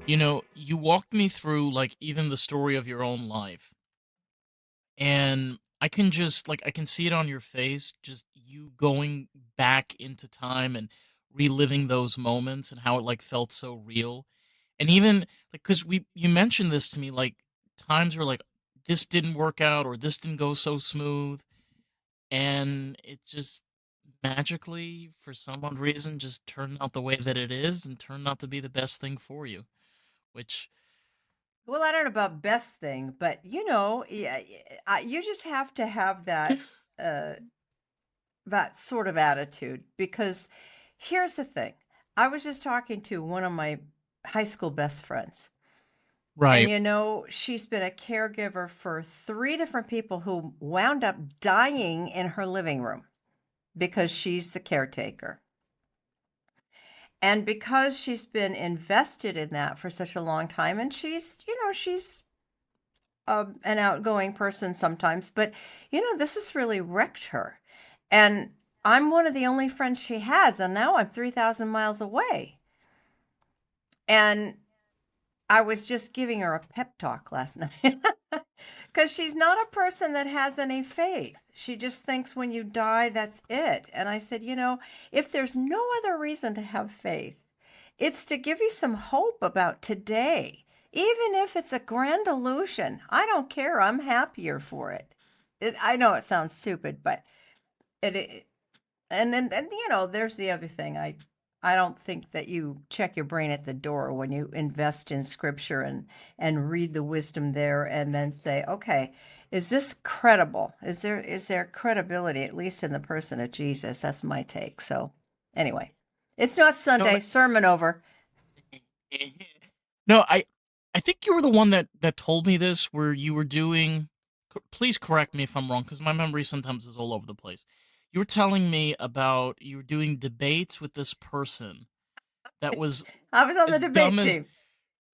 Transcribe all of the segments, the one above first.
You walked me through like even the story of your own life. And I can just like I can see it on your face, just you going back into time and reliving those moments and how it like felt so real. And even like cuz we you mentioned this to me like times where like this didn't work out or this didn't go so smooth and it just magically for some odd reason just turned out the way that it is and turned out to be the best thing for you, which Well, I don't know about best thing, but yeah, you just have to have uh, that sort of attitude because here's the thing. I was just talking to one of my high school best friends, and right. she's been a caregiver for three different people who wound up dying in her living room because she's the caretaker. And because she's been invested in that for such a long time, and she's an outgoing person sometimes, but this has really wrecked her. And I'm one of the only friends she has, and now I'm 3,000 miles away. And I was just giving her a pep talk last night because she's not a person that has any faith. She just thinks when you die, that's it. And I said, if there's no other reason to have faith, it's to give you some hope about today. Even if it's a grand illusion, I don't care. I'm happier for it. I know it sounds stupid, but it and there's the other thing. I don't think that you check your brain at the door when you invest in scripture and read the wisdom there and then say, okay, is this credible? Is there credibility, at least in the person of Jesus? That's my take. So anyway, it's not No, Sunday, sermon over. no, I think you were the one that told me this where you were doing please correct me if I'm wrong cuz my memory sometimes is all over the place. You were telling me about you were doing debates with this person that was I was on the as dumb debate as team.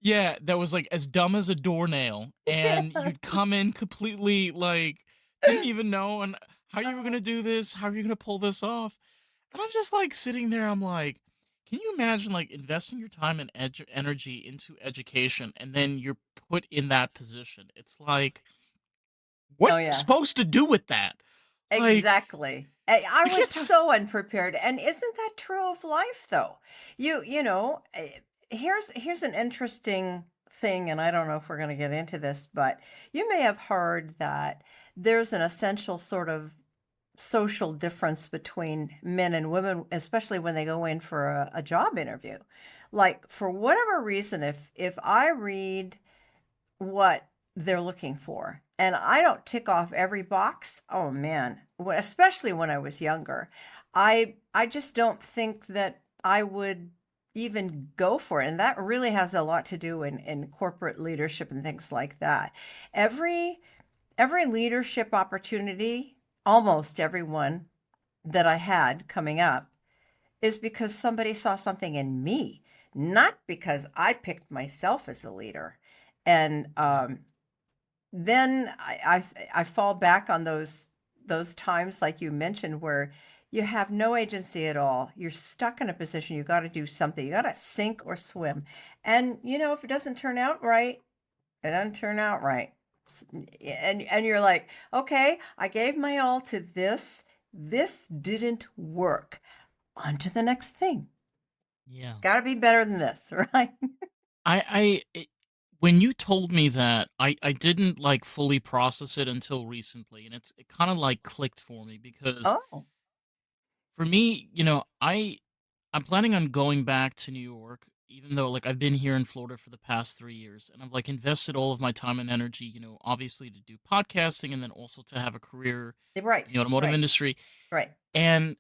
yeah, that was like as dumb as a doornail and Yeah. you'd come in completely like didn't even know and how you were going to do this, how are you going to pull this off? And I'm just like sitting there, I'm like, can you imagine like investing your time and energy into education and then you're put in that position? It's like, what Oh are you yeah. supposed to do with that? Like, Exactly. I you was can't tell. so unprepared, and isn't that true of life, though? Here's an interesting thing, and I don't know if we're going to get into this, but you may have heard that there's an essential sort of social difference between men and women, especially when they go in for a job interview. Like for whatever reason, if I read what they're looking for. And I don't tick off every box. Oh man, especially when I was younger. I just don't think that I would even go for it. And that really has a lot to do in corporate leadership and things like that. Every every leadership opportunity, almost everyone that I had coming up is because somebody saw something in me, not because I picked myself as a leader. And then I fall back on those times like you mentioned where you have no agency at all. You're stuck in a position, you gotta do something. You gotta sink or swim. And, if it doesn't turn out right, it doesn't turn out right. And you're like, "Okay, I gave my all to this. This didn't work. On to the next thing. Yeah. It's gotta be better than this," right? When you told me that, I didn't like fully process it until recently. And it kind of like clicked for me because Oh, for me, I'm planning on going back to New York, even though like I've been here in Florida for the past 3 years, and I've like invested all of my time and energy, obviously to do podcasting and then also to have a career in right, the automotive right, industry. right. And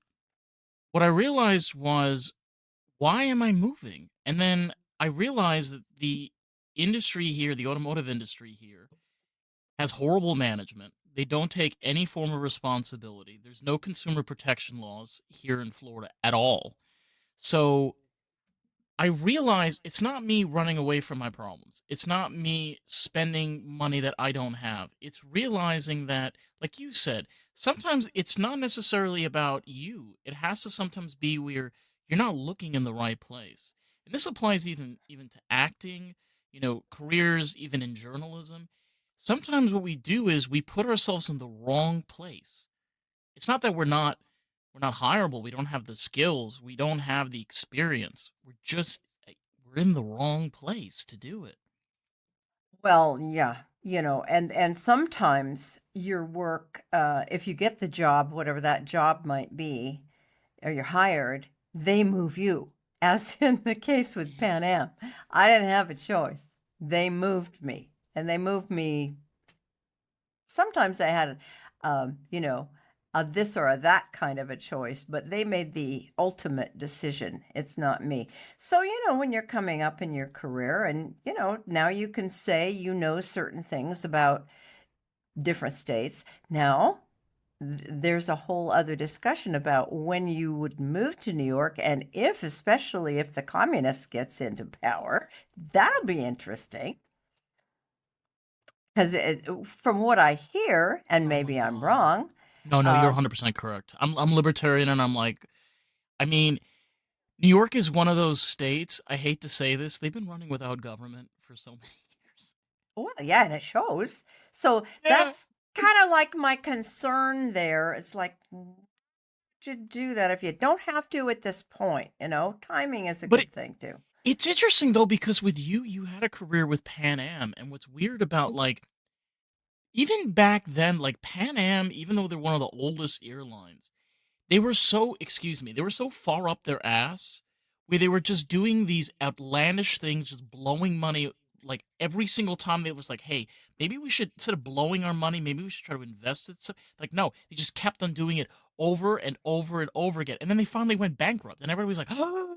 what I realized was, why am I moving? And then I realized that the industry here, the automotive industry here, has horrible management. They don't take any form of responsibility. There's no consumer protection laws here in Florida at all. So I realize it's not me running away from my problems. It's not me spending money that I don't have. It's realizing that, like you said, sometimes it's not necessarily about you. It has to sometimes be where you're not looking in the right place. and this applies even to acting, careers, even in journalism. Sometimes what we do is we put ourselves in the wrong place. It's not that we're not hireable, we don't have the skills, we don't have the experience. We're in the wrong place to do it. Well, yeah, and sometimes your work, if you get the job, whatever that job might be, or you're hired, they move you. As in the case with Pan Am, I didn't have a choice. They moved me, and they moved me. Sometimes I had, you know, a this or a that kind of a choice, but they made the ultimate decision. It's not me. So, when you're coming up in your career and, now you can say certain things about different states. Now, there's a whole other discussion about when you would move to New York and if, especially if the communists gets into power, that'll be interesting. Because from what I hear, and Oh my maybe I'm god. wrong, No, you're um, 100% correct. I'm libertarian, and I'm like, I mean, New York is one of those states, I hate to say this, they've been running without government for so many years. well, yeah, and it shows. So Yeah. that's kind of like my concern there. It's like, to do that if you don't have to at this point, timing is a But good thing too. it's interesting though because with you had a career with Pan Am, and what's weird about like even back then, like Pan Am, even though they're one of the oldest airlines, they were so far up their ass where they were just doing these outlandish things, just blowing money like every single time they was like, hey, maybe we should, instead of blowing our money, maybe we should try to invest it. So, like, no, they just kept on doing it over and over and over again. And then they finally went bankrupt and everybody was like, oh,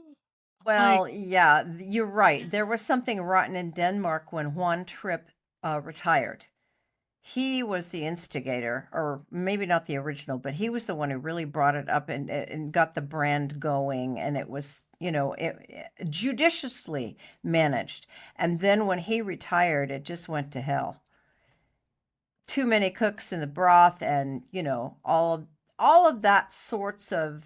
like, Well, yeah, you're right. There was something rotten in Denmark when Juan Tripp retired. He was the instigator, or maybe not the original, but he was the one who really brought it up and got the brand going. And it was, judiciously managed. And then when he retired, it just went to hell. Too many cooks in the broth, and all of that sorts of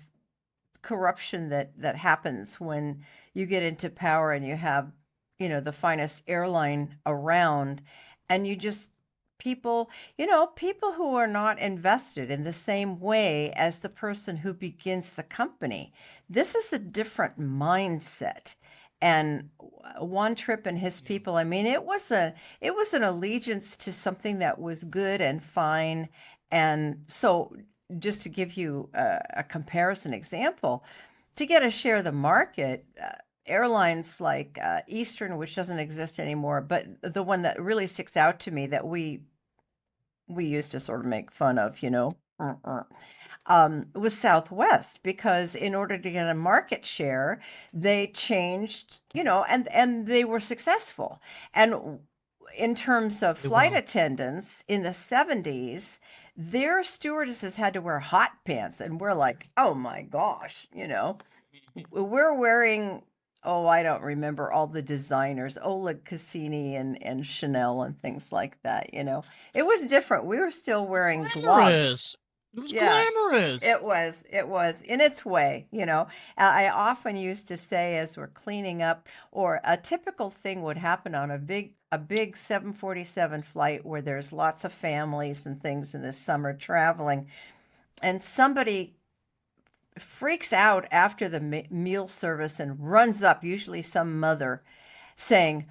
corruption that happens when you get into power and you have, the finest airline around, and you just people who are not invested in the same way as the person who begins the company. This is a different mindset. And one trip and his yeah, people, I mean, it was an allegiance to something that was good and fine. And so, just to give you a comparison example, to get a share of the market, airlines like Eastern, which doesn't exist anymore, but the one that really sticks out to me that we used to sort of make fun of, was Southwest, because in order to get a market share, they changed, and they were successful. And in terms of they flight were. attendants in the 70s, their stewardesses had to wear hot pants, and we're like, oh my gosh, we're wearing, oh, I don't remember all the designers, Oleg Cassini and Chanel and things like that, It was different. We were still wearing gloves. Glamorous. It was Yeah, glamorous. it was in its way, I often used to say, as we're cleaning up, or a typical thing would happen on a big 747 flight where there's lots of families and things in the summer traveling, and somebody freaks out after the meal service and runs up, usually some mother, saying,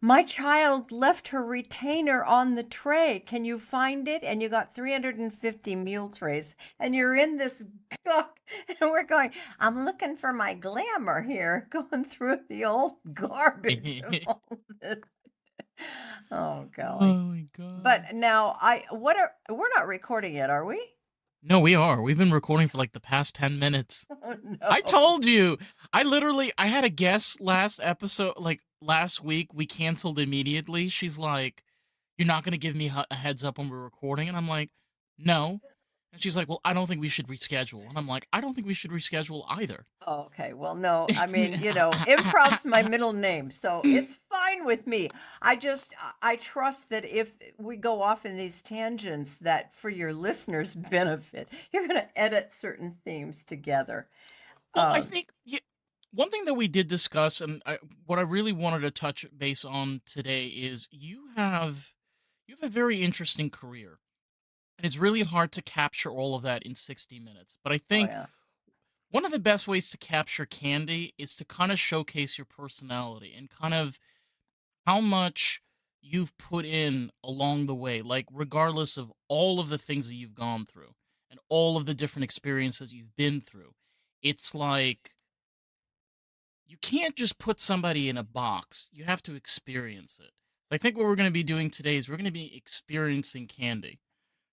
my child left her retainer on the tray. Can you find it? And you got 350 meal trays, and you're in this gunk, and we're going, I'm looking for my glamour here, going through the old garbage of all this. Oh, golly. Oh my god. But now we're not recording yet, are we? No, we are. We've been recording for like the past 10 minutes. Oh, I no. told you. I had a guest last episode, like last week. We canceled immediately. She's like, "You're not going to give me a heads up when we're recording?" And I'm like, "No." And she's like, "Well, I don't think we should reschedule." And I'm like, "I don't think we should reschedule either." Oh, okay. Well, no, I mean, improv's my middle name, so it's fine with me. I trust that if we go off in these tangents, that for your listeners' benefit, you're going to edit certain themes together. Well, I Um, think, yeah, one thing that we did discuss, and what I really wanted to touch base on today is you have a very interesting career, and it's really hard to capture all of that in 60 minutes. But I Oh, think yeah. one of the best ways to capture Candy is to kind of showcase your personality and kind of how much you've put in along the way, like regardless of all of the things that you've gone through and all of the different experiences you've been through. It's like you can't just put somebody in a box. You have to experience it. I think what we're going to be doing today is we're going to be experiencing Candy.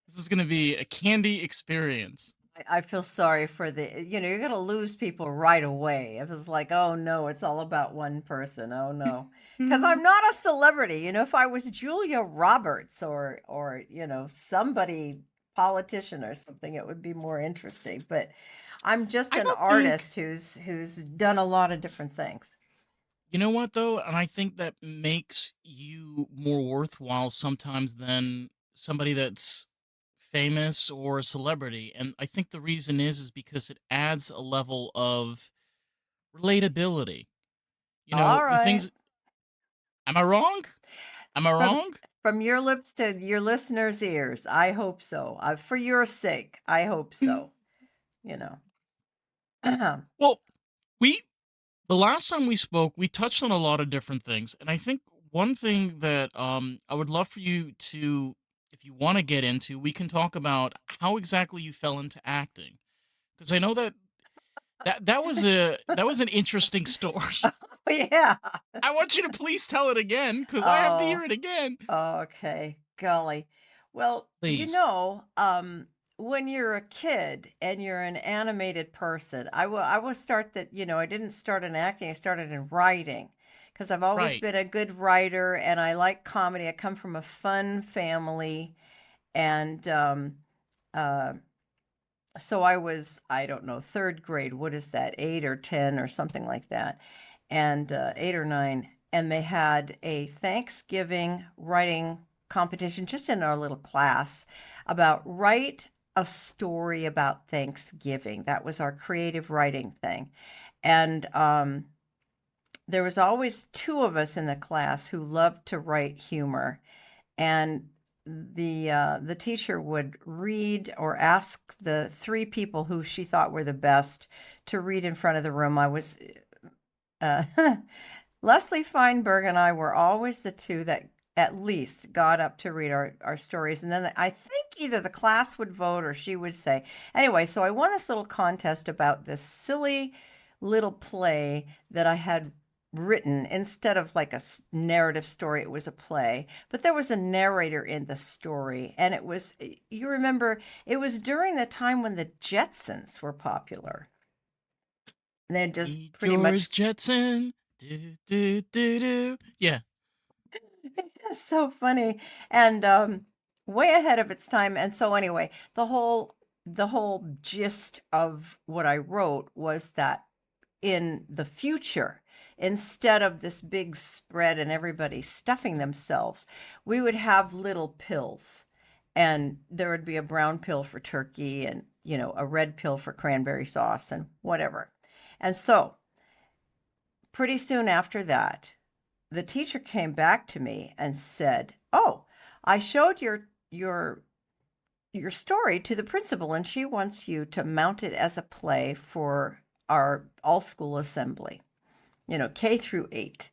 This is going to be a Candy experience. I feel sorry for you're gonna lose people right away. If it's like, "Oh, no, it's all about one person. Oh, no, because 'Cause I'm not a celebrity, if I was Julia Roberts or, somebody politician or something, it would be more interesting, but I'm just I an don't think, artist who's done a lot of different things. you know what though, and I think that makes you more worthwhile sometimes than somebody that's famous or a celebrity. And I think the reason is because it adds a level of relatability. You know, the Alright. things. Am I wrong? Am I From wrong? from your lips to your listeners' ears, I hope so. For your sake, I hope so, you know. Well, we the last time we spoke, we touched on a lot of different things, and I think one thing that I would love for you to, if you want to get into, we can talk about how exactly you fell into acting, because I know that that was an interesting story. Yeah. I want you to please tell it again, because I have to hear Oh, it again. okay. Golly. Well, Please. when you're a kid and you're an animated person, I will start that, I didn't start in acting, I started in writing because I've always Right. been a good writer and I like comedy. I come from a fun family and uh so I don't know, 3rd grade, what is that, 8 or 10 or something like that, and, 8 or 9, and they had a Thanksgiving writing competition just in our little class about write a story about Thanksgiving. That was our creative writing thing, and, there was always 2 of us in the class who loved to write humor, and the teacher would read or ask the 3 people who she thought were the best to read in front of the room. I was uh, Leslie Feinberg and I were always the 2 that at least got up to read our stories, and then I think either the class would vote or she would say. Anyway, so I won this little contest about this silly little play that I had written. Instead of like narrative story, it was a play, but there was a narrator in the story, and you remember, it was during the time when the Jetsons were popular. They had just Meet pretty much. George Jetson. Do, do, do, do. Yeah. It's so funny and, way ahead of its time, and so anyway, the whole gist of what I wrote was that in the future, instead of this big spread and everybody stuffing themselves, we would have little pills, and there would be a brown pill for turkey and, a red pill for cranberry sauce and whatever, and so, pretty soon after that the teacher came back to me and said, "Oh, I showed your story to the principal and she wants you to mount it as a play for our all school assembly, K through 8."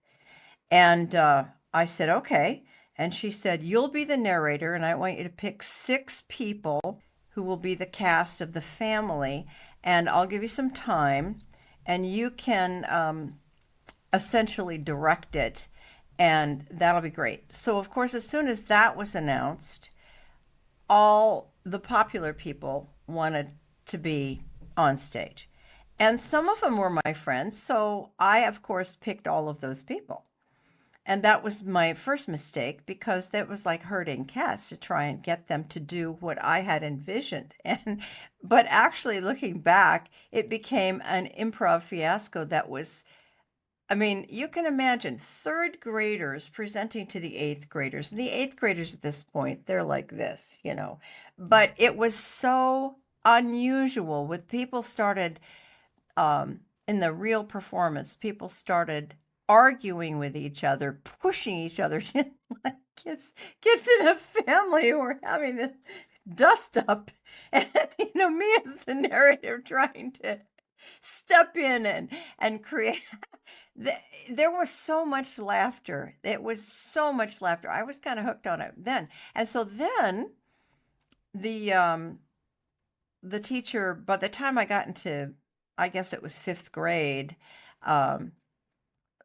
And I said, "Okay." And she said, "You'll be the narrator and I want you to pick 6 people who will be the cast of the family and I'll give you some time and you can essentially direct it, and that'll be great." So, of course, as soon as that was announced, all the popular people wanted to be on stage. And some of them were my friends. So I, of course, picked all of those people. And that was my first mistake because that was like herding cats to try and get them to do what I had envisioned. But actually, looking back, it became an improv fiasco that was, I mean, you can imagine 3rd graders presenting to the 8th graders. And the 8th graders at this point, they're like this. But it was so unusual with people started in the real performance, people started arguing with each other, pushing each other, like kids in a family who were having a dust up, and me as the narrator trying to step in and create. the, there was so much laughter. It was so much laughter. I was kind of hooked on it then, and so then the um the teacher, by the time I got into, I guess it was 5th grade, um,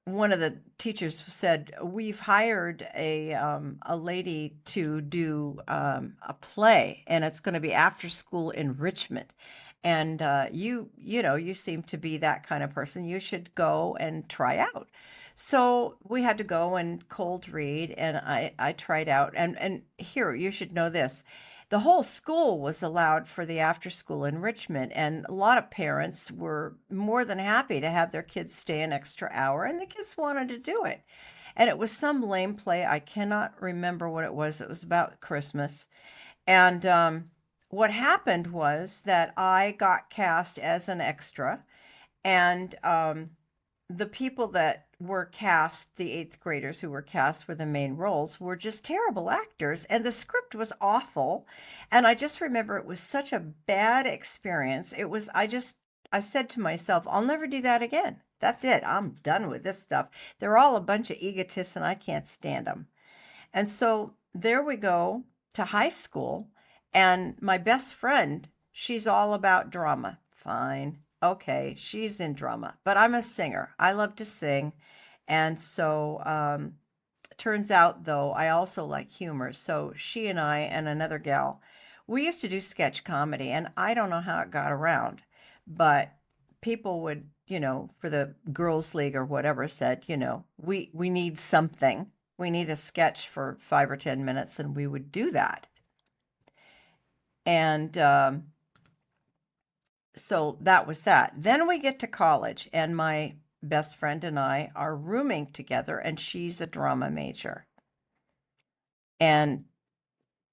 one of the teachers said, "We've hired a lady to do a play, and it's going to be after school enrichment. And you seem to be that kind of person. You should go and try out." So we had to go and cold read, and I tried out. And here, you should know this. The whole school was allowed for the after school enrichment, and a lot of parents were more than happy to have their kids stay an extra hour, and the kids wanted to do it. And it was some lame play. I cannot remember what it was. It was about Christmas. And what happened was that I got cast as an extra, and the people that were cast, the 8th graders who were cast for the main roles, were just terrible actors, and the script was awful. And I just remember it was such a bad experience. I said to myself, I'll never do that again. That's it. I'm done with this stuff. They're all a bunch of egotists, and I can't stand them. And so there we go to high school. And my best friend, she's all about drama. Fine. Okay. She's in drama, but I'm a singer. I love to sing. And so, turns out though, I also like humor. So she and I and another gal, we used to do sketch comedy, and I don't know how it got around, but people would, for the girls league or whatever, said, we need something. We need a sketch for 5 or 10 minutes, and we would do that. And so that was that. Then we get to college, and my best friend and I are rooming together, and she's a drama major. And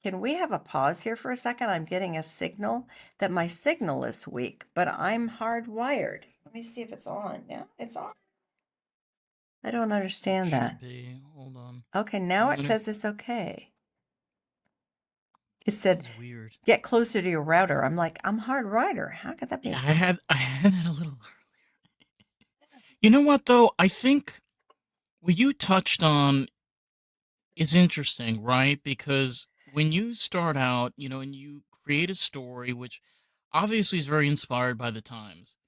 can we have a pause here for a second? I'm getting a signal that my signal is weak, but I'm hardwired. Let me see if it's on. Yeah, it's on. I don't It understand should that. be. Hold on. Okay, now I'm it gonna. says it's okay. It That said, is weird. get closer to your router. I'm like, I'm hardwired. How could that Yeah, be? I had that a little. You know what though? I think what you touched on is interesting, right? Because when you start out, and you create a story, which obviously is very inspired by the times,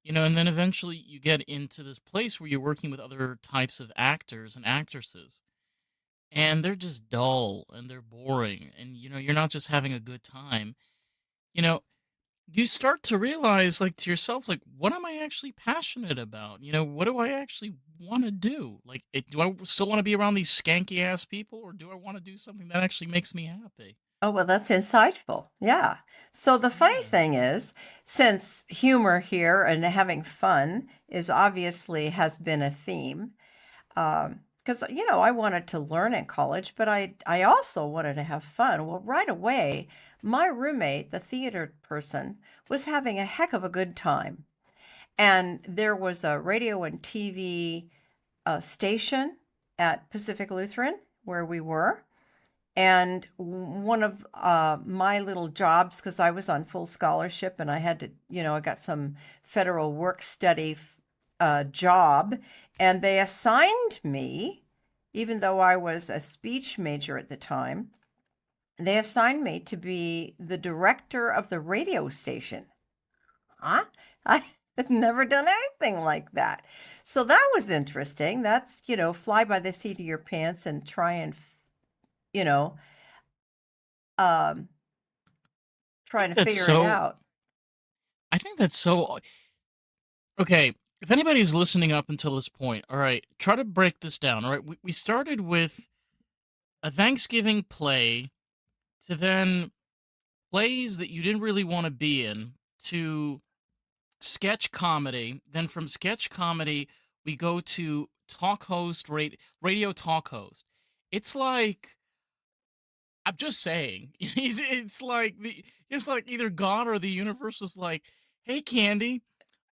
and then eventually you get into this place where you're working with other types of actors and actresses, and they're just dull and they're boring, and you're not just having a good time. You know, you start to realize, like, to yourself, like, what am I actually passionate about? What do I actually want to do? Like, do I still want to be around these skanky ass people, or do I want to do something that actually makes me happy? Oh, well, that's insightful. Yeah. So the funny Yeah. thing is, since humor here and having fun is obviously has been a theme, because I wanted to learn in college, but I also wanted to have fun. Well, right away, my roommate, the theater person, was having a heck of a good time, and there was a radio and TV station at Pacific Lutheran where we were. And one of my little jobs, because I was on full scholarship and I had to, I got some federal work study job, and they assigned me, even though I was a speech major at the time, they assigned me to be the director of the radio station. Huh? I had never done anything like that. So that was interesting. That's, fly by the seat of your pants and try and, you know, um, I trying think to that's figure it so. out. I think that's so. Okay, if anybody's listening up until this point, all right, try to break this down. All right, we started with a Thanksgiving play, to then plays that you didn't really want to be in, to sketch comedy. Then from sketch comedy, we go to talk host, radio talk host. It's like, I'm just saying, it's like either God or the universe was like, "Hey, Candy,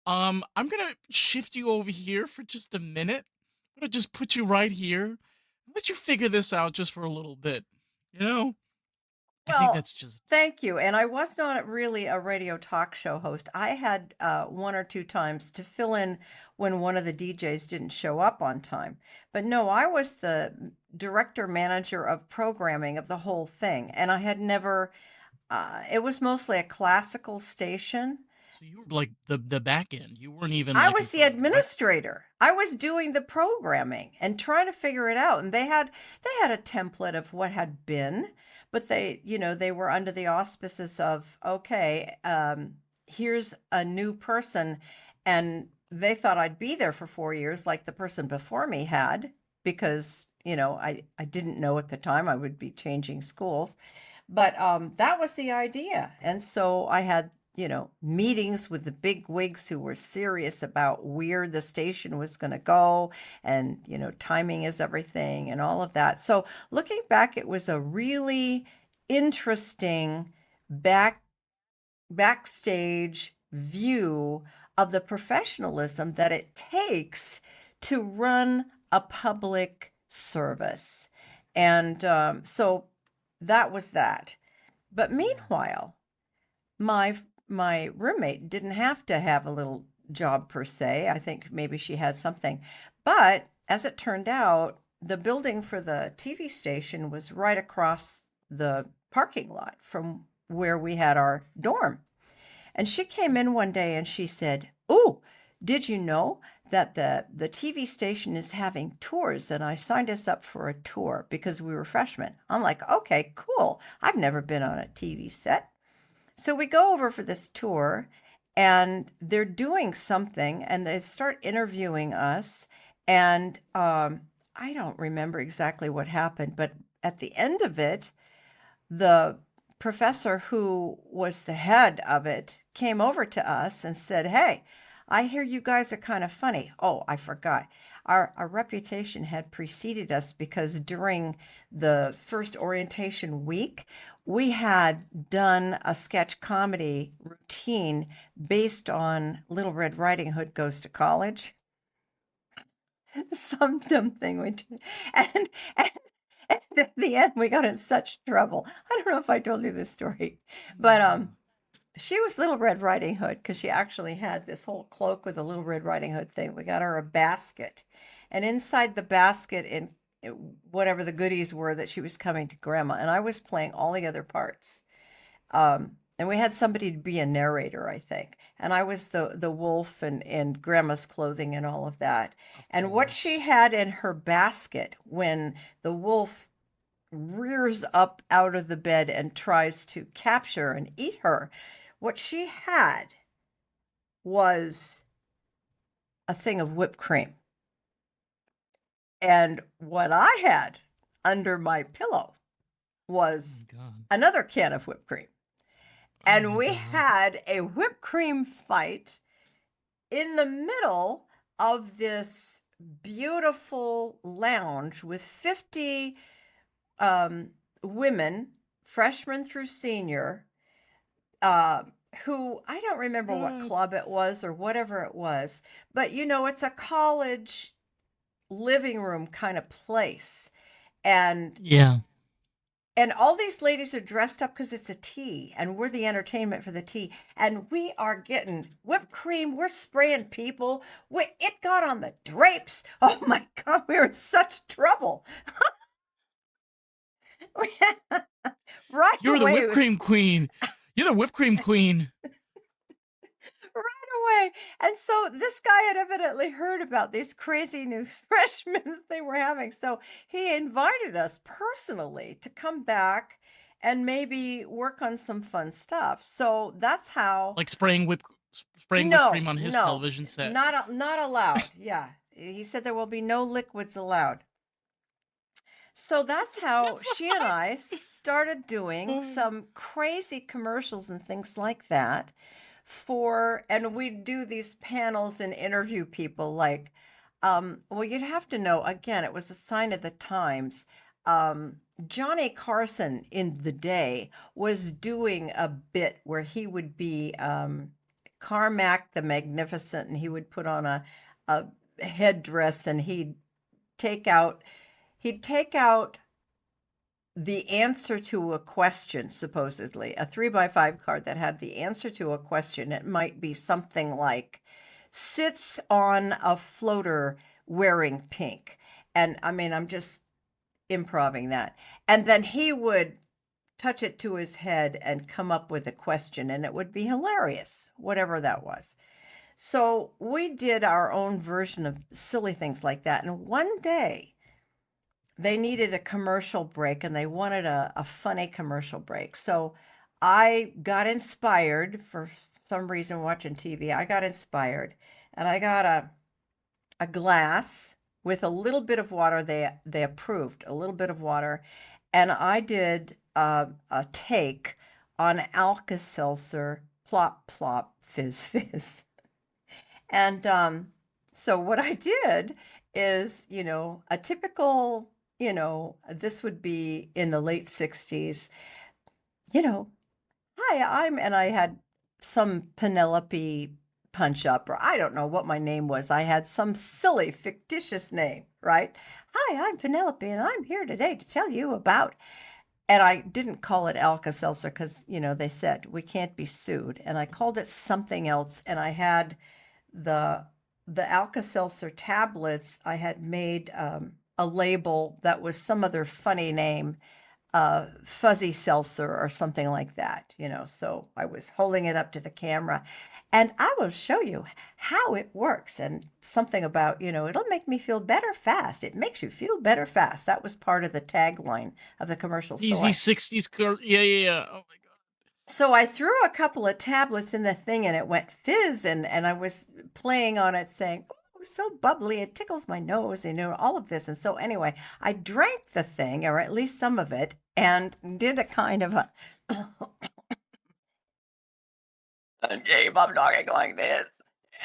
I'm gonna shift you over here for just a minute. I'm gonna just put you right here. Let you figure this out just for a little bit. You know, I think Well, that's just thank you, and I was not really a radio talk show host. I had, 1 or 2 times to fill in when one of the DJs didn't show up on time. But no, I was the director manager of programming of the whole thing, and I had never it was mostly a classical station. so you were like the back end. You weren't even I like in was the front of the mic. administrator. I was doing the programming and trying to figure it out, and they had a template of what had been, but they were under the auspices of, "Okay, here's a new person," and they thought I'd be there for 4 years like the person before me had because, I didn't know at the time I would be changing schools. But, that was the idea, and so I had, meetings with the big wigs who were serious about where the station was gonna go, and, timing is everything and all of that. So, looking back, it was a really interesting back backstage view of the professionalism that it takes to run a public service, and, so that was that. But Yeah. meanwhile, my roommate didn't have to have a little job per se. I think maybe she had something. But as it turned out, the building for the TV station was right across the parking lot from where we had our dorm. And she came in one day and she said, "Oh, did you know that the TV station is having tours and I signed us up for a tour because we were freshmen." I'm like, "Okay, cool. I've never been on a TV set." So we go over for this tour and they're doing something and they start interviewing us and I don't remember exactly what happened, but at the end of it, the professor who was the head of it came over to us and said, "Hey, I hear you guys are kind of funny." Oh, I forgot. Our reputation had preceded us because during the first orientation week, we had done a sketch comedy routine based on Little Red Riding Hood Goes to College. Some dumb thing we did. And, and, and at the end, we got in such trouble. I don't know if I told you this story, but No. she was Little Red Riding Hood because she actually had this whole cloak with a Little Red Riding Hood thing. We got her a basket, and inside the basket, in whatever the goodies were that she was coming to Grandma, and I was playing all the other parts. And we had somebody to be a narrator, I think. And I was the wolf and grandma's clothing and all of that. Of And what she course. had in her basket when the wolf rears up out of the bed and tries to capture and eat her, what she had was a thing of whipped cream. And what I had under my pillow Oh my was god. another can of whipped cream. Oh And my we god. had a whipped cream fight in the middle of this beautiful lounge with 50 um, women, freshman through senior, uh, who I don't remember what God. club it was or whatever it was, but it's a college living room kind of place. And Yeah. And all these ladies are dressed up because it's a tea, and we're the entertainment for the tea. And we are getting whipped cream. We're spraying people. It got on the drapes. Oh my God, we were in such trouble. Right You're the whipped away. cream queen. You're the whipped cream queen. Right away. And so this guy had evidently heard about these crazy new freshmen that they were having. So he invited us personally to come back and maybe work on some fun stuff. So that's how. Like spraying whipped No, cream on his no, television set. not allowed. Yeah. He said there will be no liquids allowed. So that's how she and I started doing some crazy commercials and things like that and we'd do these panels and interview people like, well, you'd have to know, again, it was a sign of the times. Um, Johnny Carson in the day was doing a bit where he would be Carmack the Magnificent, and he would put on a headdress, and take out he'd take out the answer to a question, supposedly, a 3 by 5 card that had the answer to a question. It might be something like, "Sits on a floater wearing pink." And, I mean, I'm just improving that. And then he would touch it to his head and come up with a question, and it would be hilarious, whatever that was. So, we did our own version of silly things like that, and one day they needed a commercial break and they wanted a funny commercial break. So I got inspired for some reason watching TV. I got inspired and I got a glass with a little bit of water. They approved a little bit of water, and I did a take on Alka-Seltzer, plop plop, fizz fizz. And so what I did is, a typical, this would be in the late 60s, you know, hi, and I had some Penelope punch up, or I don't know what my name was. I had some silly fictitious name, right? Hi, I'm Penelope, and I'm here today to tell you about, and I didn't call it Alka-Seltzer because, they said we can't be sued. And I called it something else, and I had the the Alka-Seltzer tablets. I had made a label that was some other funny name, Fuzzy Seltzer or something like that, So I was holding it up to the camera, and I will show you how it works. And something about, it'll make me feel better fast. It makes you feel better fast. That was part of the tagline of the commercial. Easy 60s yeah, yeah, yeah. Oh my god. So I threw a couple of tablets in the thing and it went fizz, and I was playing on it saying, "Oh, so bubbly, it tickles my nose," all of this. And so anyway, I drank the thing, or at least some of it, and did a kind of a and came up talking like this.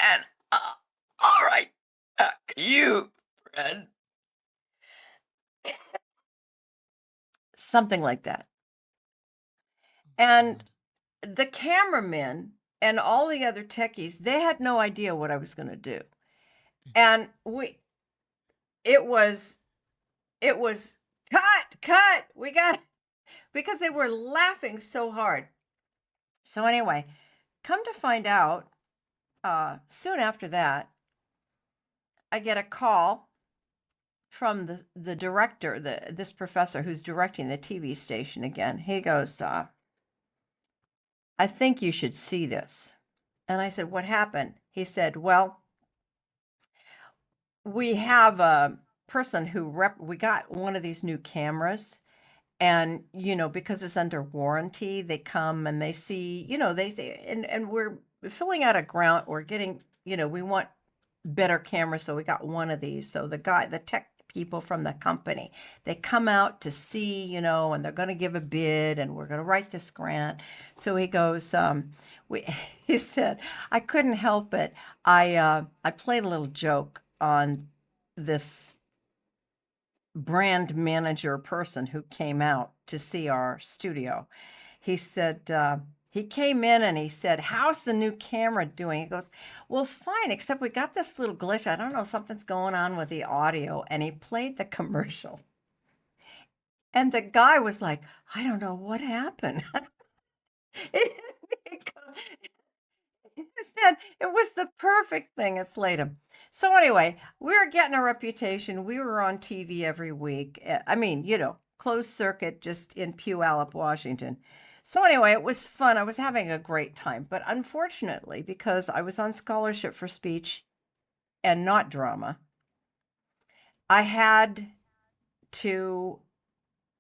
And all right, you friend. Something like that. Oh my And god. the cameramen and all the other techies, they had no idea what I was going to do. And it was It was, "Cut, cut, we got," because they were laughing so hard. So anyway, come to find out, soon after that, I get a call from the director, this professor who's directing the TV station again. He goes, "I think you should see this." And I said, "What happened?" He said, "Well, we have a person we got one of these new cameras. And, because it's under warranty, they come and they see, they say, and we're filling out a grant, we're getting, we want better cameras. So we got one of these. So the tech people from the company, they come out to see, and they're going to give a bid, and we're going to write this grant." So he goes, we, he said, "I couldn't help it. I played a little joke on this brand manager person who came out to see our studio." He said, he came in and he said, "How's the new camera doing?" He goes, "Well, fine, except we got this little glitch. I don't know, something's going on with the audio." And he played the commercial. And the guy was like, "I don't know what happened." Said it was the perfect thing. It slayed him. So anyway, we were getting a reputation. We were on TV every week. I mean, closed circuit, just in Puyallup, Washington. So anyway, it was fun. I was having a great time. But unfortunately, because I was on scholarship for speech and not drama, I had to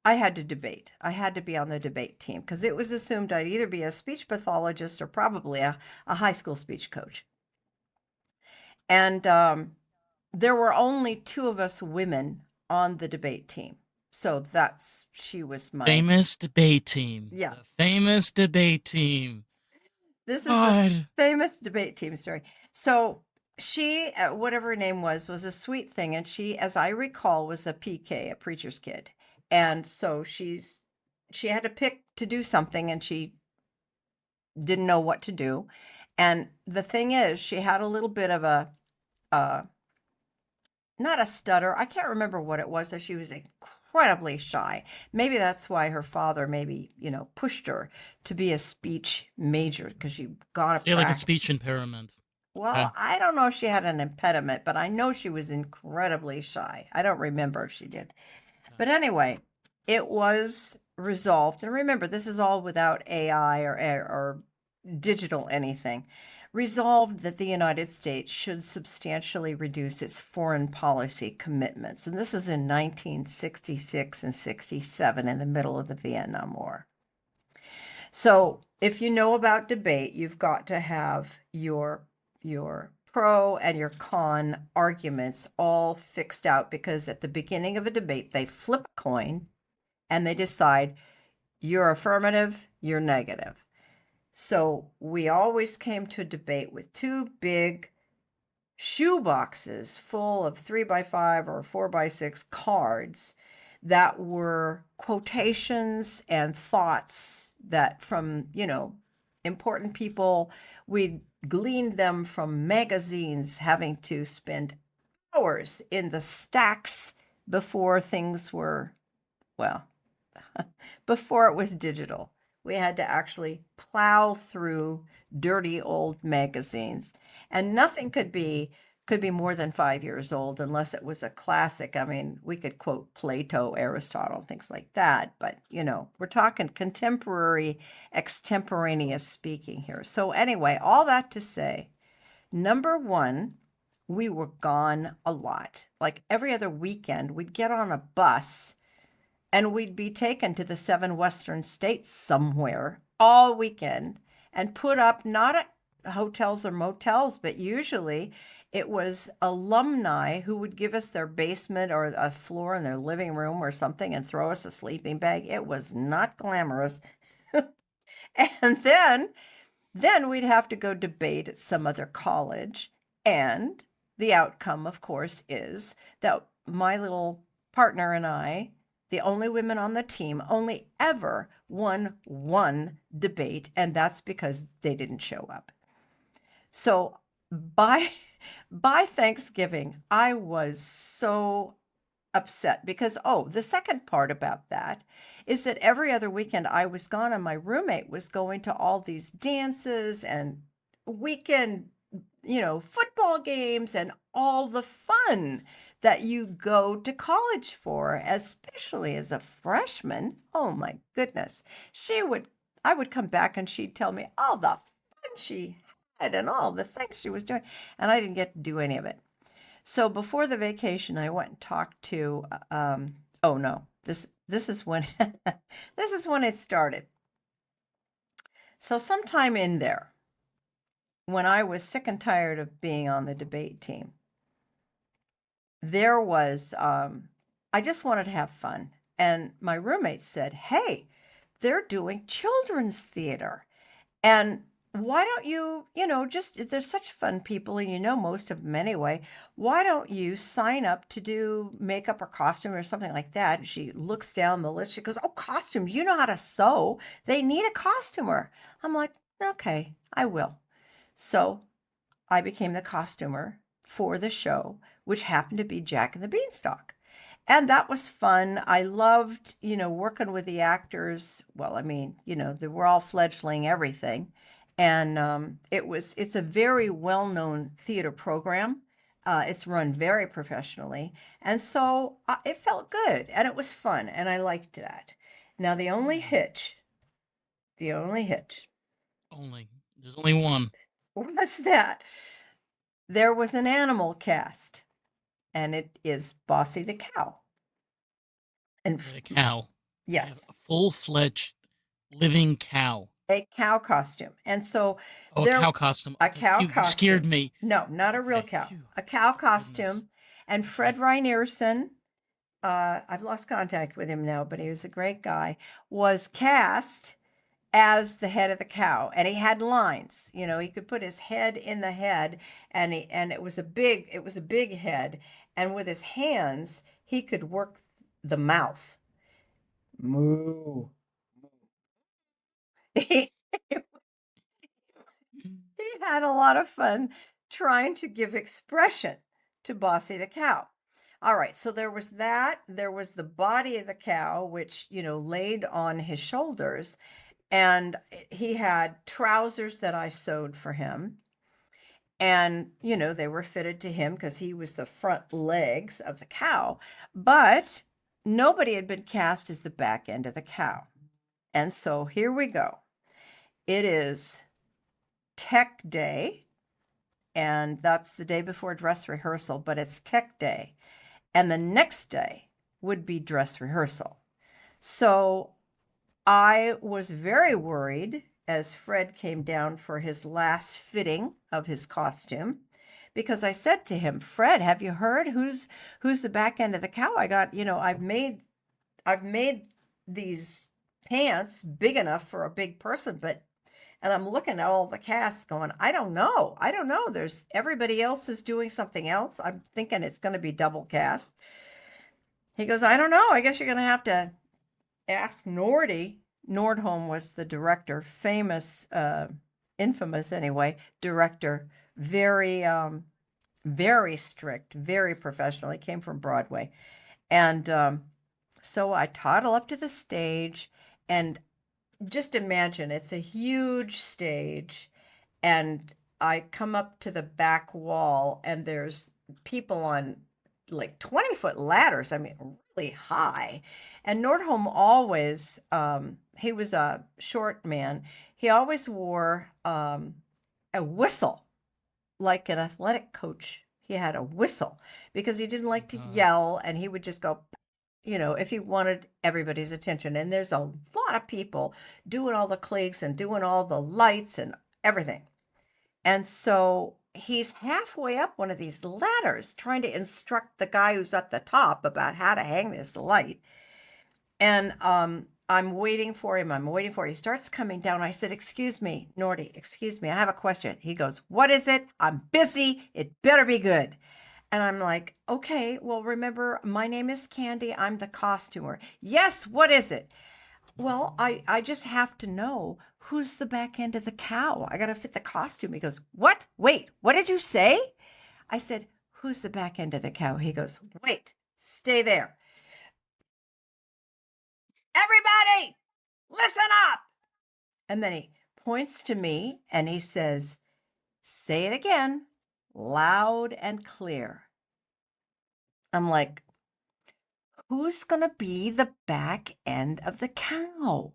I had to debate. I had to be on the debate team because it was assumed I'd either be a speech pathologist or probably a high school speech coach. And there were only two of us women on the debate team. So she was my, Famous debate team. yeah, The famous debate team. this is the God. famous debate team story. So she, whatever her name was a sweet thing. And she, as I recall, was a PK, a preacher's kid. And so she had to pick to do something, and she didn't know what to do. And the thing is, she had a little bit of a, uh, not a stutter. I can't remember what it was. So she was incredibly shy. Maybe that's why her father maybe, pushed her to be a speech major because she got a She had like a prac. speech impairment. Okay. Well, I don't know if she had an impediment, but I know she was incredibly shy. I don't remember if she did. Okay. But anyway, it was resolved. And remember, this is all without AI or digital anything. Resolved that the United States should substantially reduce its foreign policy commitments. And this is in 1966 and 67 in the middle of the Vietnam War. So, if you know about debate, you've got to have your pro and your con arguments all fixed out because at the beginning of a debate, they flip a coin and they decide you're affirmative, you're negative. So, we always came to a debate with two big shoe boxes full of 3x5 or 4x6 cards that were quotations and thoughts that from, important people. We gleaned them from magazines, having to spend hours in the stacks before things were, well, before it was digital. We had to actually plow through dirty old magazines. And nothing could be more than 5 years old unless it was a classic. I mean, we could quote Plato, Aristotle, things like that, but we're talking contemporary, extemporaneous speaking here. So anyway, all that to say, number one, we were gone a lot. Like every other weekend, we'd get on a bus and we'd be taken to the seven western states somewhere all weekend and put up not at hotels or motels, but usually it was alumni who would give us their basement or a floor in their living room or something and throw us a sleeping bag. It was not glamorous. And then we'd have to go debate at some other college. And the outcome, of course, is that my little partner and I, the only women on the team, only ever won one debate, and that's because they didn't show up. So by by Thanksgiving, I was so upset because, oh, the second part about that is that every other weekend I was gone and my roommate was going to all these dances and weekend, football games and all the fun that you go to college for, especially as a freshman. Oh my goodness. I would come back and she'd tell me all the fun she had and all the things she was doing, and I didn't get to do any of it. So before the vacation, I went and talked to. Oh no, this is when this is when it started. So sometime in there, when I was sick and tired of being on the debate team, there was. I just wanted to have fun, and my roommate said, "Hey, they're doing children's theater. And why don't you, just there's such fun people and you know most of them anyway. Why don't you sign up to do makeup or costume or something like that?" And she looks down the list. She goes, "Oh, costumes. You know how to sew. They need a costumer." I'm like, "Okay, I will." So I became the costumer for the show, which happened to be Jack and the Beanstalk. And that was fun. I loved, working with the actors. Well, I mean, they were all fledgling everything. And it's a very well-known theater program. It's run very professionally. And so it felt good and it was fun. And I liked that. Now, Hmm. the only hitch Only. There's only one. was that there was an animal cast, and it is Bossy the cow. And You had a cow. You had yes, a full-fledged living cow. a cow costume. And so Oh, a there cow costume. a Okay, cow phew, you scared costume. me. No, not a real Okay, cow. phew. A cow Thank goodness. costume. And Okay. Fred Reinerson, I've lost contact with him now, but he was a great guy, was cast as the head of the cow, and he had lines. He could put his head in the head, and it was a big head, and with his hands he could work the mouth. Moo. He we had a lot of fun trying to give expression to Bossy the cow. All right, so there was that. There was the body of the cow, which, laid on his shoulders. And he had trousers that I sewed for him. And, they were fitted to him because he was the front legs of the cow. But nobody had been cast as the back end of the cow. And so here we go. It is Tech Day, and that's the day before dress rehearsal, but it's Tech Day. And the next day would be dress rehearsal. So I was very worried as Fred came down for his last fitting of his costume because I said to him, "Fred, have you heard who's the back end of the cow? I got, I've made these pants big enough for a big person, but and I'm looking at all the cast going, I don't know. I don't know. There's everybody else is doing something else. I'm thinking it's going to be double cast." He goes, "I don't know. I guess you're going to have to ask Nordy." Nordholm was the director, famous, infamous anyway, director, very, very strict, very professional. He came from Broadway. And so I toddle up to the stage, and just imagine it's a huge stage, and I come up to the back wall, and there's people on like 20-foot ladders. I mean, really high. And Nordholm always, he was a short man. He always wore a whistle, like an athletic coach. He had a whistle because he didn't like to God. yell, and he would just go, if he wanted everybody's attention. And there's a lot of people doing all the cliques and doing all the lights and everything. And so he's halfway up one of these ladders trying to instruct the guy who's at the top about how to hang this light. And I'm waiting for him. I'm waiting for him. He starts coming down. I said, "Excuse me, Nordy, excuse me. I have a question." He goes, "What is it? I'm busy. It better be good." And I'm like, "Okay, well, remember, my name is Candy. I'm the costumer." "Yes, what is it?" "Well, I just have to know who's the back end of the cow. I got to fit the costume." He goes, "What? Wait, what did you say?" I said, "Who's the back end of the cow?" He goes, "Wait, stay there. Everybody, listen up." And then he points to me and he says, "Say it again, loud and clear." I'm like, "Who's going to be the back end of the cow?"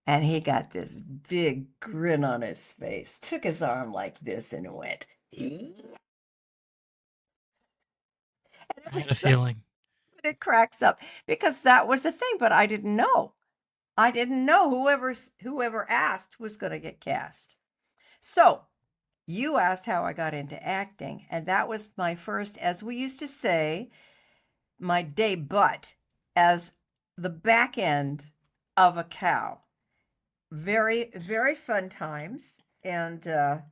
And he got this big grin on his face, took his arm like this and went, "Ee?" And I had a feeling. it cracks up because that was the thing, but I didn't know. I didn't know whoever asked was going to get cast. So you asked how I got into acting, and that was my first, as we used to say, my debut as the back end of a cow. Very, very fun times, and God.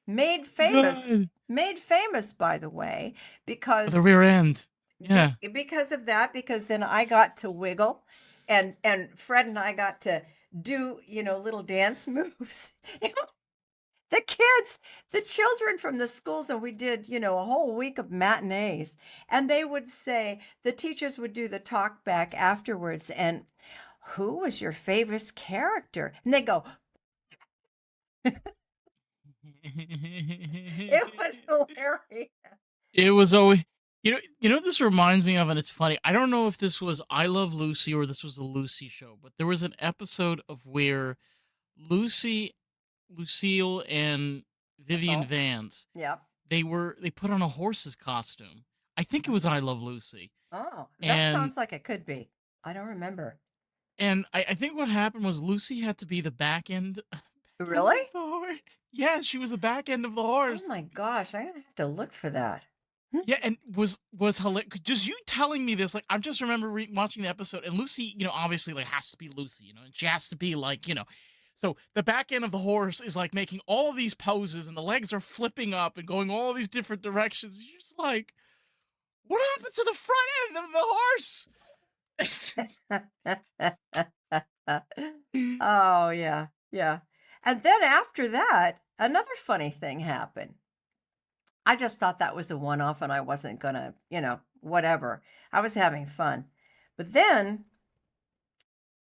made famous, by the way, The because rear end. Yeah. because of that, because then I got to wiggle, and Fred and I got to do, little dance moves. The kids, the children from the schools, and we did, a whole week of matinees, and they would say, the teachers would do the talk back afterwards, and who was your favorite character? And they go, it was hilarious. It was always, what this reminds me of, and it's funny. I don't know if this was I Love Lucy or this was a Lucy show, but there was an episode of where Lucy, Lucille, and Vivian Oh, Vance, yep. they put on a horse's costume. I think it was I Love Lucy. Oh, that And sounds like it could be. I don't remember. I think what happened was Lucy had to be the back end back end Really? of the horse. Yeah, she was the back end of the Oh horse. my gosh, I'm gonna have to look for that. Hmm. Yeah, and was hilarious. Just you telling me this, like I just remember watching the episode, and Lucy, obviously like has to be Lucy, and she has to be like, so the back end of the horse is like making all of these poses, and the legs are flipping up and going all these different directions. You're just like, what happened to the front end of the horse? Oh, yeah, yeah. And then after that, another funny thing happened. I just thought that was a one-off and I wasn't gonna, whatever. I was having fun. But then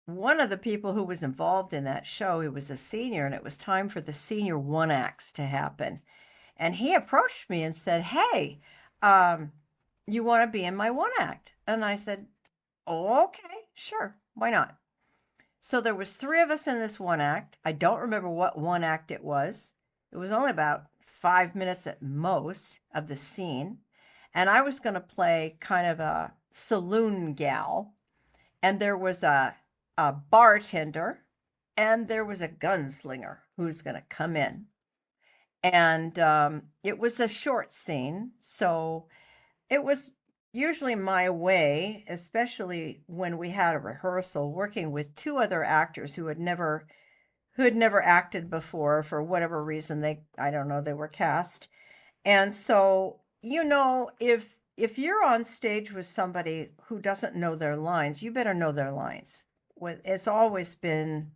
one of the people who was involved in that show, he was a senior, and it was time for the senior one acts to happen. And he approached me and said, "Hey, um, you want to be in my one act?" And I said, "Oh, okay, sure, why not?" So there was three of us in this one act. I don't remember what one act it was. It was only about 5 minutes at most of the scene. And I was going to play kind of a saloon gal. And there was a bartender and there was a gunslinger who's going to come in. And it was a short scene. So it was usually my way, especially when we had a rehearsal, working with two other actors who had never acted before for whatever reason I don't know, they were cast. And so, if you're on stage with somebody who doesn't know their lines, you better know their lines. It's always been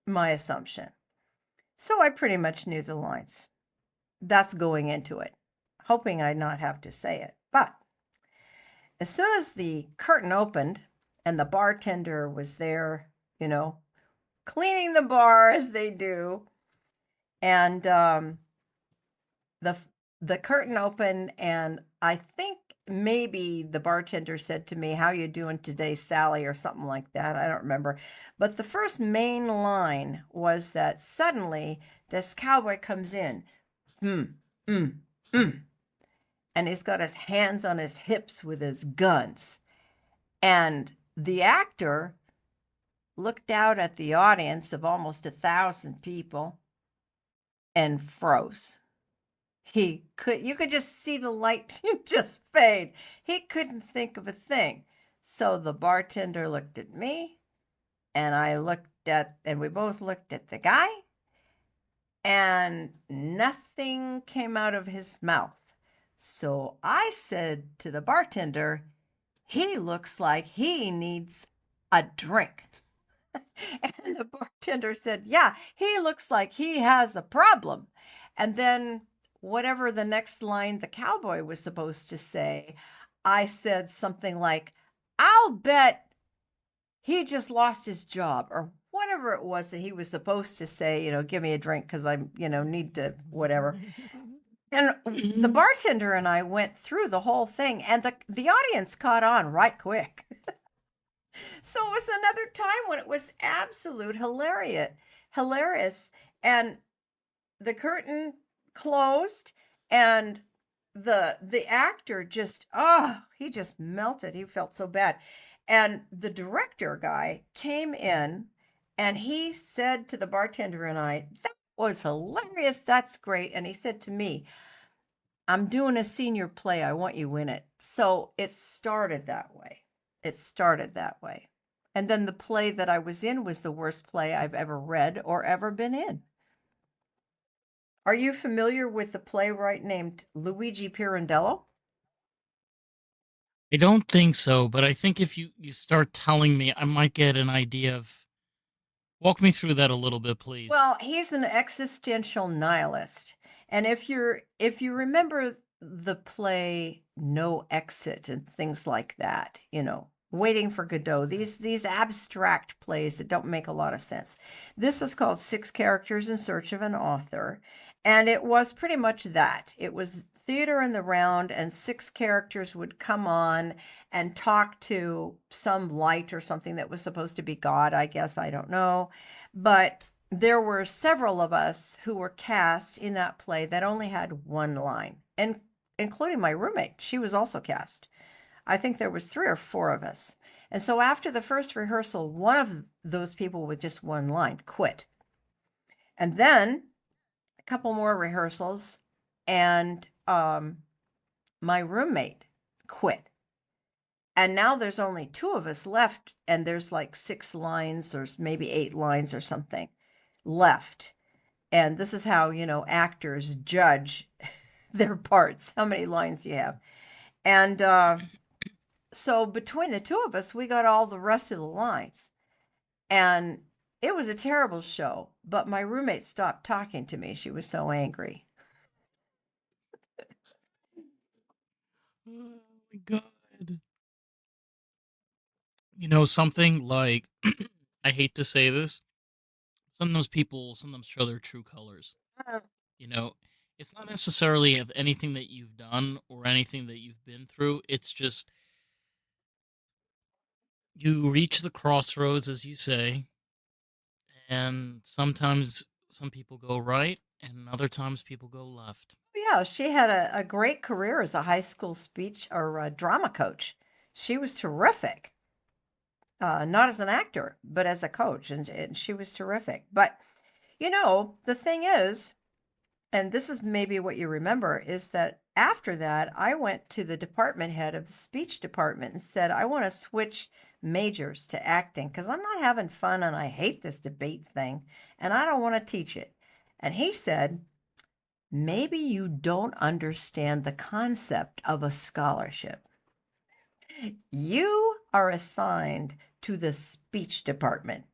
my assumption. So I pretty much knew the lines. That's going into it, hoping I'd not have to say it. But as soon as the curtain opened and the bartender was there, you know, cleaning the bar as they do, and the the curtain opened, and I think maybe the bartender said to me, "How you doing today, Sally?" or something like that. I don't remember. But the first main line was that suddenly this cowboy comes in, hmm, mm, mm, and he's got his hands on his hips with his guns. And the actor looked out at the audience of almost 1,000 people and froze. You could just see the light just fade. He couldn't think of a thing. So the bartender looked at me, and we both looked at the guy, and nothing came out of his mouth. So I said to the bartender, "He looks like he needs a drink." And the bartender said, "Yeah, he looks like he has a problem." And then, whatever the next line the cowboy was supposed to say, I said something like, "I'll bet he just lost his job," or whatever it was that he was supposed to say, "Give me a drink because I, need to, whatever." And the bartender and I went through the whole thing, and the audience caught on right quick. So it was another time when it was absolute hilarious. And the curtain closed, and the actor just, he just melted. He felt so bad. And the director guy came in and he said to the bartender and I, "That was hilarious. That's great." And he said to me, "I'm doing a senior play. I want you in it." So it started that way. It started that way. And then the play that I was in was the worst play I've ever read or ever been in. Are you familiar with the playwright named Luigi Pirandello? I don't think so, but I think if you start telling me, I might get an idea of. Walk me through that a little bit, please. Well, he's an existential nihilist. And if you remember the play No Exit and things like that, Waiting for Godot, these abstract plays that don't make a lot of sense. This was called Six Characters in Search of an Author, and it was pretty much that. It was theater in the round, and six characters would come on and talk to some light or something that was supposed to be God, I guess. I don't know. But there were several of us who were cast in that play that only had one line, and including my roommate. She was also cast. I think there was three or four of us. And so after the first rehearsal, one of those people with just one line quit. And then a couple more rehearsals, and my roommate quit. And now there's only two of us left, and there's like 6 lines or maybe 8 lines or something left. And this is how, actors judge their parts. How many lines do you have? And so between the two of us, we got all the rest of the lines. And It was a terrible show, but my roommate stopped talking to me. She was so angry. Oh my god. You know something like I hate to say this, sometimes people sometimes show their true colors. Mm. You know, it's not necessarily of anything that you've done or anything that you've been through. It's just you reach the crossroads, as you say, and sometimes some people go right, and other times people go left. Yeah, she had a great career as a high school speech or drama coach. She was terrific, not as an actor, but as a coach, and she was terrific. But, the thing is, and this is maybe what you remember, is that after that, I went to the department head of the speech department and said, I want to switch majors to acting because I'm not having fun and I hate this debate thing and I don't want to teach it. And he said, maybe you don't understand the concept of a scholarship. You are assigned to the speech department,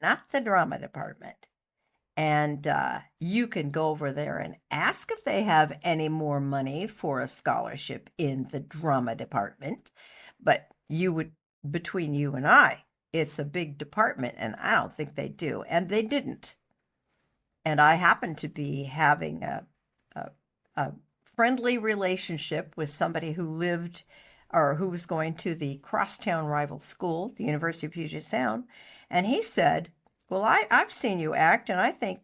not the drama department. And you can go over there and ask if they have any more money for a scholarship in the drama department. But between you and I, it's a big department, and I don't think they do. And they didn't. And I happened to be having a, a friendly relationship with somebody who lived or who was going to the crosstown rival school, the University of Puget Sound. And he said, well, I've seen you act, and I think,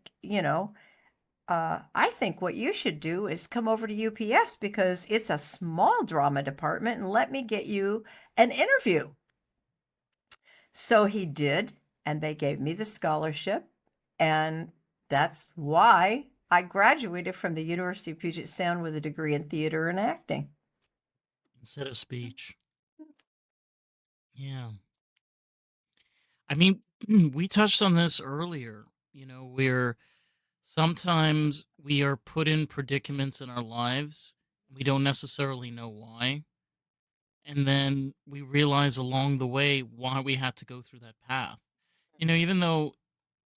I think what you should do is come over to UPS because it's a small drama department and let me get you an interview. So he did, and they gave me the scholarship. And that's why I graduated from the University of Puget Sound with a degree in theater and acting. Instead of speech. Yeah. I mean, we touched on this earlier. Where sometimes we are put in predicaments in our lives. We don't necessarily know why. And then we realize along the way why we had to go through that path. Even though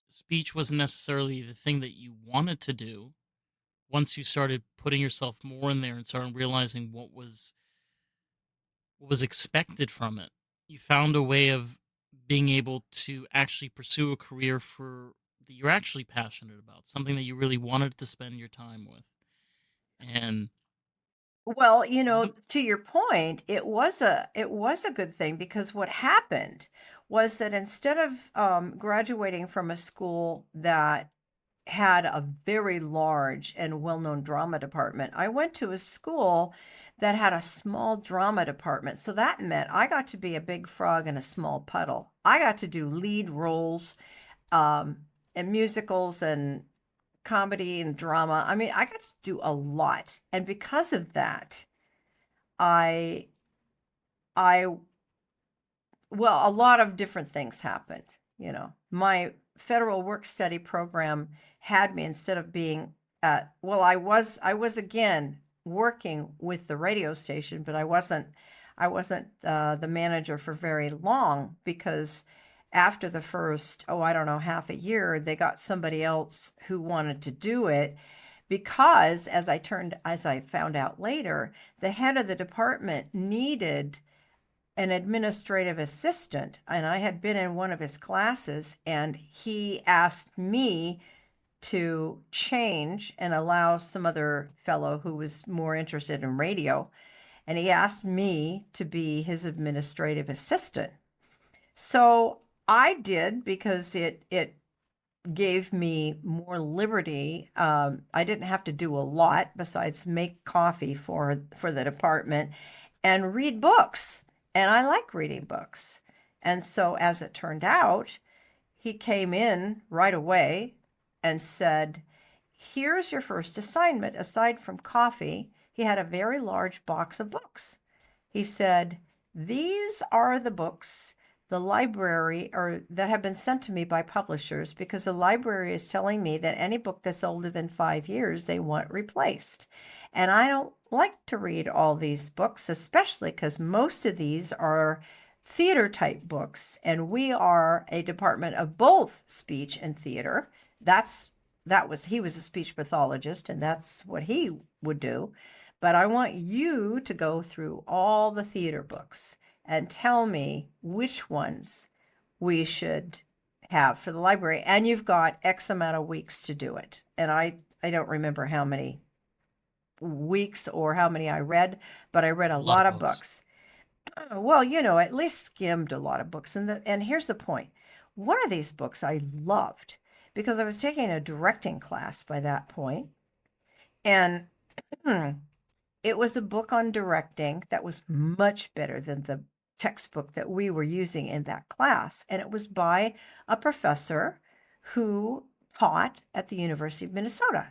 speech wasn't necessarily the thing that you wanted to do, once you started putting yourself more in there and started realizing what was expected from it, you found a way of being able to actually pursue a career for that you're actually passionate about, something that you really wanted to spend your time with. And Well, even to your point, it was a good thing because what happened was that instead of graduating from a school that had a very large and well-known drama department, I went to a school that had a small drama department. So that meant I got to be a big frog in a small puddle. I got to do lead roles um, in musicals and comedy and drama. I mean, I got to do a lot. And because of that, I I well, a lot of different things happened, My federal work study program had me instead of being well, I was again working with the radio station, but I wasn't the manager for very long because after the first, oh, I don't know, half a year, they got somebody else who wanted to do it because as I found out later, the head of the department needed an administrative assistant, and I had been in one of his classes, and he asked me to change and allow some other fellow who was more interested in radio, and he asked me to be his administrative assistant. So I did because it gave me more liberty. I didn't have to do a lot besides make coffee for the department and read books. And I like reading books. And so as it turned out, he came in right away and said, here's your first assignment. Aside from coffee, he had a very large box of books. He said, these are the books the library or that have been sent to me by publishers because the library is telling me that any book that's older than 5 years, they want replaced. And I don't like to read all these books, especially because most of these are theater type books, and we are a department of both speech and theater. That's that was he was a speech pathologist, and that's what he would do. But I want you to go through all the theater books and tell me which ones we should have for the library. And you've got X amount of weeks to do it. And I don't remember how many weeks or how many I read, but I read a A lot lot of of books. books. Well, at least skimmed a lot of books. And here's the point. One of these books I loved because I was taking a directing class by that point, and it was a book on directing that was much better than the textbook that we were using in that class. And it was by a professor who taught at the University of Minnesota.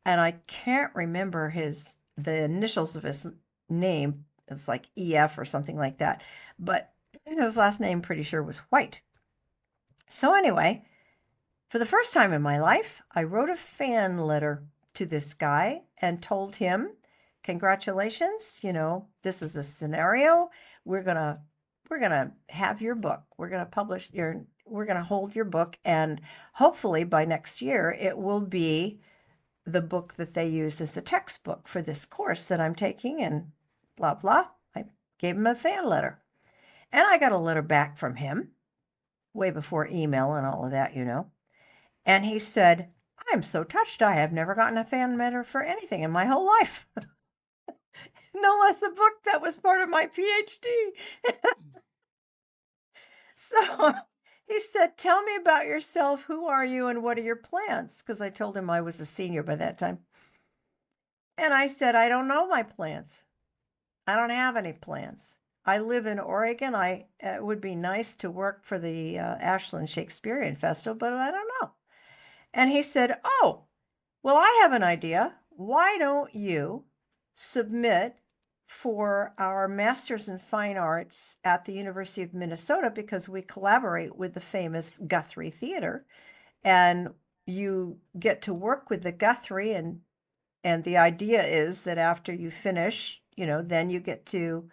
And I can't remember the initials of his name. It's like EF or something like that. But his last name, pretty sure, was White. So, anyway, for the first time in my life, I wrote a fan letter to this guy and told him, congratulations, this is a scenario. We're going to have your book. We're going to hold your book, and hopefully by next year it will be the book that they use as a textbook for this course that I'm taking, and blah blah. I gave him a fan letter. And I got a letter back from him way before email and all of that. And he said, I'm so touched. I have never gotten a fan letter for anything in my whole life. No less a book that was part of my PhD. So he said, tell me about yourself. Who are you and what are your plans? Because I told him I was a senior by that time. And I said, I don't know my plans. I don't have any plans. I live in Oregon. It would be nice to work for the Ashland Shakespearean Festival, but I don't know. And he said, oh, well, I have an idea. Why don't you submit for our Master's in Fine Arts at the University of Minnesota, because we collaborate with the famous Guthrie Theater, and you get to work with the Guthrie, and the idea is that after you finish, then you get to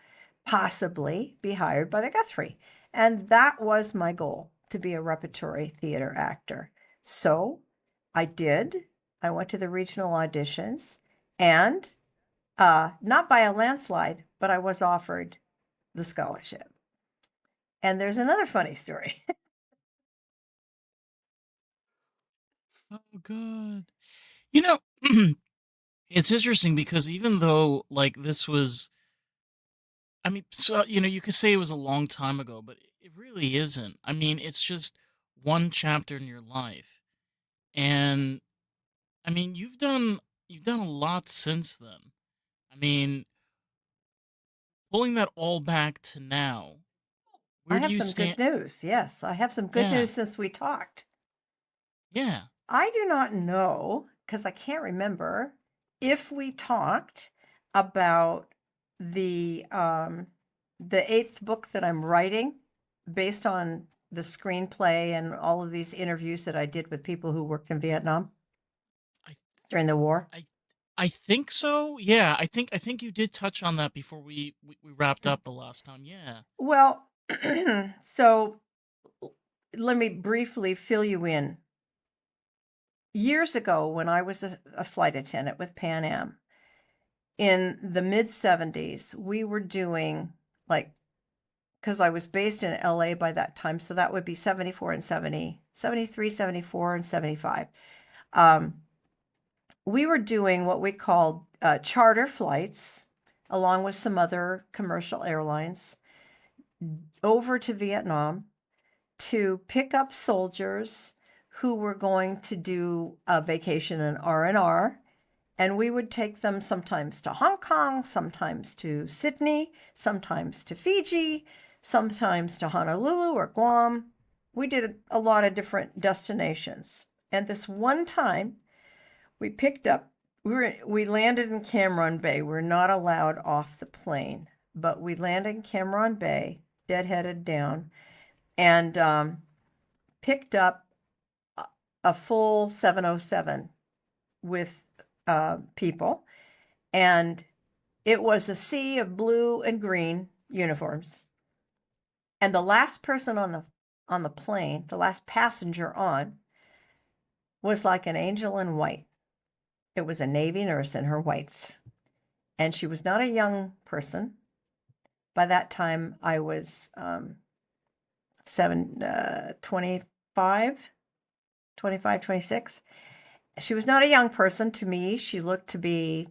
possibly be hired by the Guthrie. And that was my goal, to be a repertory theater actor. So I did. I went to the regional auditions, and not by a landslide, but I was offered the scholarship. And there's another funny story. Oh, good. You know, it's interesting because even though like this was, I mean, so you could say it was a long time ago, but it really isn't. I mean, it's just one chapter in your life, and I mean, you've done a lot since then. I mean, pulling that all back to now, I where do have you some good stand? news. Yes, I have some good Yeah, news since we talked. yeah. I do not know, because I can't remember, if we talked about the eighth book that I'm writing based on the screenplay and all of these interviews that I did with people who worked in Vietnam I during the war. I I think so. Yeah, I think you did touch on that before we wrapped up the last time. Yeah. Well, so let me briefly fill you in. Years ago, when I was a flight attendant with Pan Am, in the mid 70s, we were doing, like, because I was based in LA by that time, so that would be 74 and 70, 73, 74, and 75. Um, we were doing what we called charter flights, along with some other commercial airlines, over to Vietnam to pick up soldiers who were going to do a vacation in R&R. And we would take them sometimes to Hong Kong, sometimes to Sydney, sometimes to Fiji, sometimes to Honolulu or Guam. We did a lot of different destinations. And this one time, we picked up, we landed in Cameron Bay. We're not allowed off the plane, but we landed in Cameron Bay, deadheaded down, and picked up a full 707 with people. And it was a sea of blue and green uniforms. And the last person on the plane, the last passenger on, was like an angel in white. It was a Navy nurse in her whites. And she was not a young person. By that time, I was 25, 25, 26. She was not a young person to me. She looked to be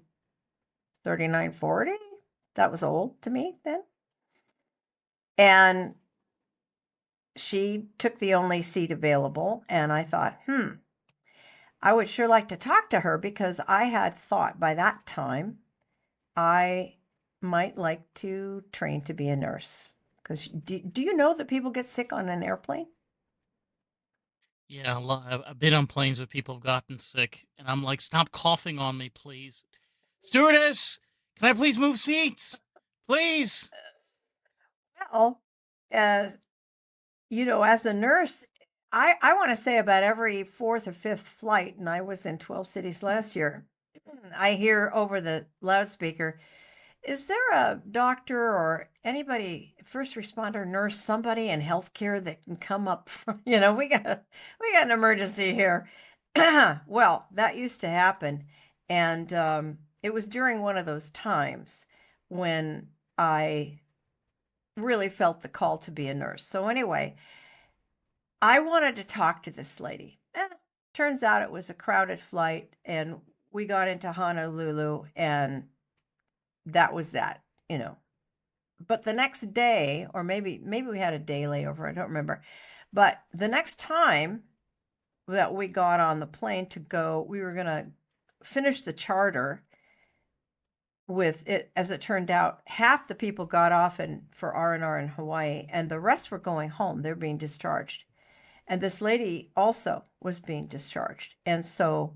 39, 40. That was old to me then. And she took the only seat available. And I thought, I would sure like to talk to her because I had thought by that time I might like to train to be a nurse. Because do you know that people get sick on an airplane? Yeah, I've been on planes where people have gotten sick, and I'm like, stop coughing on me, please. Stewardess, can I please move seats? Please. Well, uh, as a nurse, I want to say about every fourth or fifth flight, and I was in 12 cities last year, I hear over the loudspeaker, is there a doctor or anybody, first responder, nurse, somebody in healthcare that can come up from, we got an emergency here. Well, that used to happen. And it was during one of those times when I really felt the call to be a nurse. So anyway, I wanted to talk to this lady. Turns out it was a crowded flight, and we got into Honolulu, and that was that. But the next day, or maybe we had a day layover, I don't remember. But the next time that we got on the plane to go, we were going to finish the charter with it. As it turned out, half the people got off for R&R in Hawaii, and the rest were going home. They're being discharged. And this lady also was being discharged. And so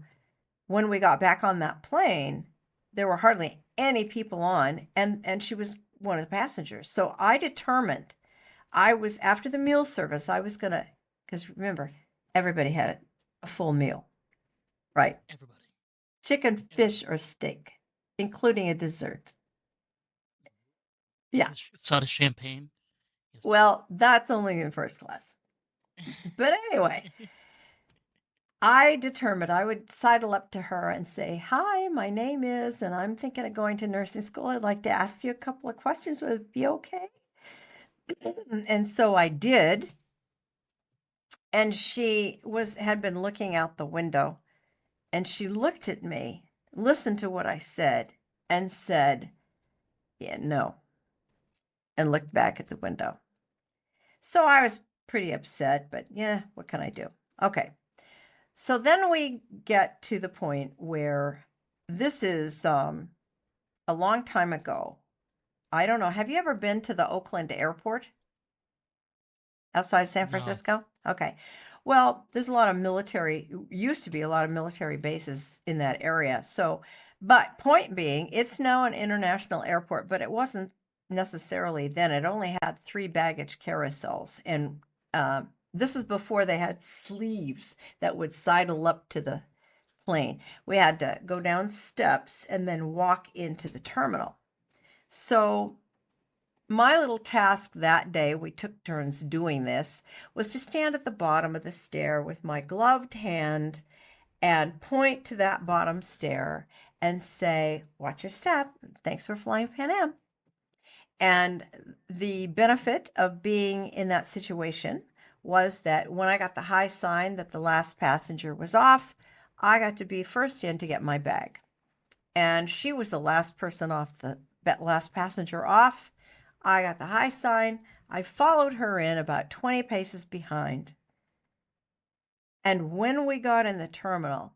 when we got back on that plane, there were hardly any people on, and she was one of the passengers. So I determined after the meal service, I was gonna, because remember, everybody had a full meal, right? Everybody. Chicken, Everybody. fish, or steak, including a dessert. Yeah. It's not a champagne. Yes, Well, that's only in first class. But anyway, please. I determined I would sidle up to her and say, "Hi, my name is, and I'm thinking of going to nursing school. I'd like to ask you a couple of questions. Would it be okay?" And so I did. And she had been looking out the window, and she looked at me, listened to what I said, and said, "Yeah, no," and looked back at the window. So I was pretty upset, but yeah, what can I do? Okay. So then we get to the point where this is a long time ago. I don't know. Have you ever been to the Oakland airport outside San No. Francisco? Okay. Well, there's a lot of used to be a lot of military bases in that area. So, but point being, it's now an international airport, but it wasn't necessarily then. It only had 3 baggage carousels. And this is before they had sleeves that would sidle up to the plane. We had to go down steps and then walk into the terminal. So my little task that day, we took turns doing this, was to stand at the bottom of the stair with my gloved hand and point to that bottom stair and say, "Watch your step. Thanks for flying Pan Am." And the benefit of being in that situation was that when I got the high sign that the last passenger was off, I got to be first in to get my bag. And she was the last person off, the last passenger off. I got the high sign. I followed her in about 20 paces behind. And when we got in the terminal,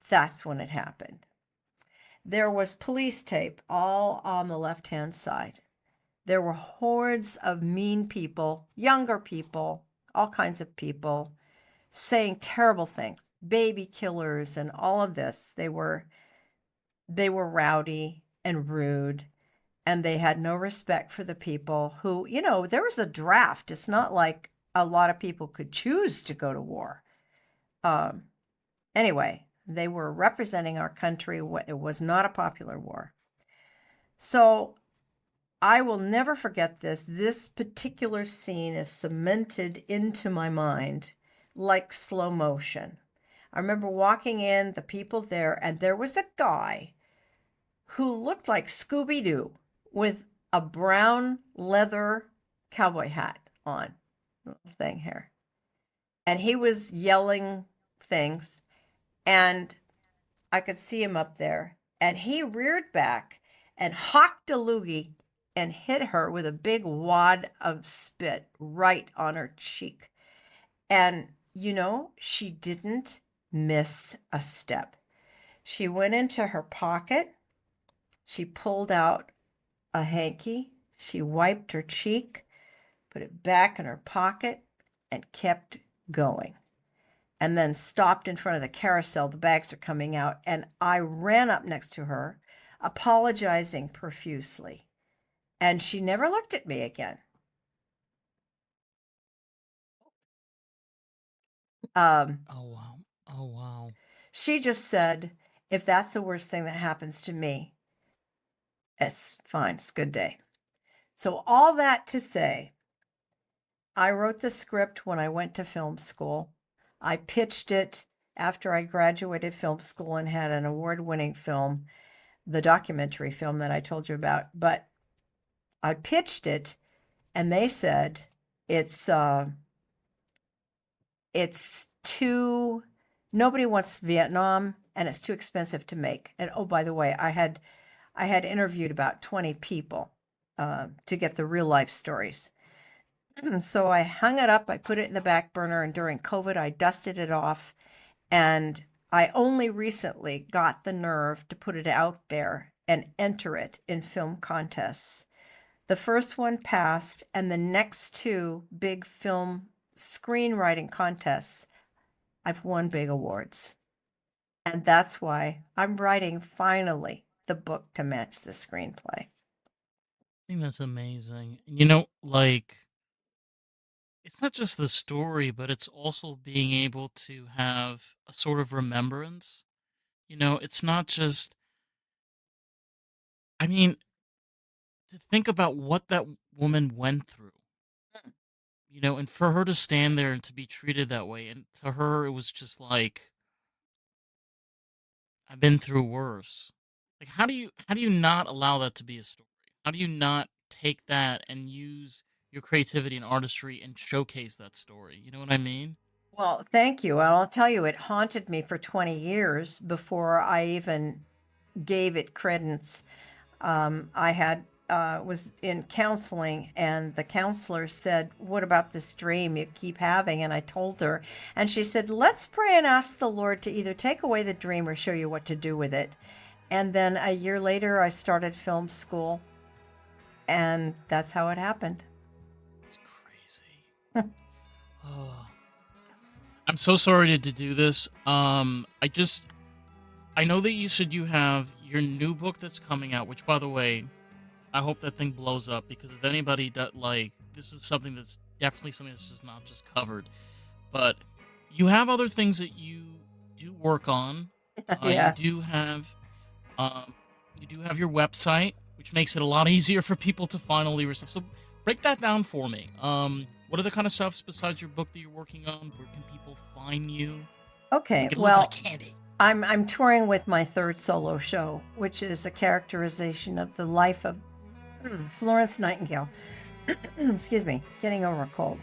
that's when it happened. There was police tape all on the left-hand side. There were hordes of mean people, younger people, all kinds of people saying terrible things, baby killers and all of this. They were rowdy and rude, and they had no respect for the people who, there was a draft. It's not like a lot of people could choose to go to war. Um, anyway, they were representing our country. It was not a popular war. So I will never forget this. This particular scene is cemented into my mind like slow motion. I remember walking in, the people there, and there was a guy who looked like Scooby Doo with a brown leather cowboy hat on, thing here. And he was yelling things, and I could see him up there. And he reared back and hawked a loogie and hit her with a big wad of spit right on her cheek. And, she didn't miss a step. She went into her pocket. She pulled out a hanky. She wiped her cheek, put it back in her pocket, and kept going. And then stopped in front of the carousel. The bags are coming out. And I ran up next to her, apologizing profusely. And she never looked at me again. Um, Oh wow. Oh wow. she just said, if that's the worst thing that happens to me, it's fine. It's a good day. So, all that to say, I wrote the script when I went to film school. I pitched it after I graduated film school and had an award-winning film, the documentary film that I told you about. But I pitched it, and they said it's it's too nobody wants Vietnam, and it's too expensive to make. And oh, by the way, I had interviewed about 20 people to get the real life stories. So I hung it up, I put it in the back burner, and during COVID, I dusted it off. And I only recently got the nerve to put it out there and enter it in film contests. The first one passed, and the next two big film screenwriting contests, I've won big awards. And that's why I'm writing finally the book to match the screenplay. I think that's amazing. Like it's not just the story, but it's also being able to have a sort of remembrance. It's not just, I mean, to think about what that woman went through, and for her to stand there and to be treated that way. And to her, it was just like, I've been through worse. Like, how do you not allow that to be a story? How do you not take that and use your creativity and artistry and showcase that story? You know what I mean? Well, thank you. And I'll tell you, it haunted me for 20 years before I even gave it credence. I had was in counseling, and the counselor said, "What about this dream you keep having?" And I told her, and she said, "Let's pray and ask the Lord to either take away the dream or show you what to do with it." And then a year later, I started film school, and that's how it happened. It's crazy. Oh, I'm so sorry to do this. I know that you said you have your new book that's coming out, which, by the way, I hope that thing blows up, because if anybody that like this is something that's definitely something that's just not just covered. But you have other things that you do work on. You Yeah. do have um, your website, which makes it a lot easier for people to find all your stuff. So break that down for me. What are the kind of stuffs besides your book that you're working on? Where can people find you and Okay. get a little bit of Well, candy? I'm touring with my third solo show, which is a characterization of the life of Florence Nightingale. Excuse me, getting over a cold.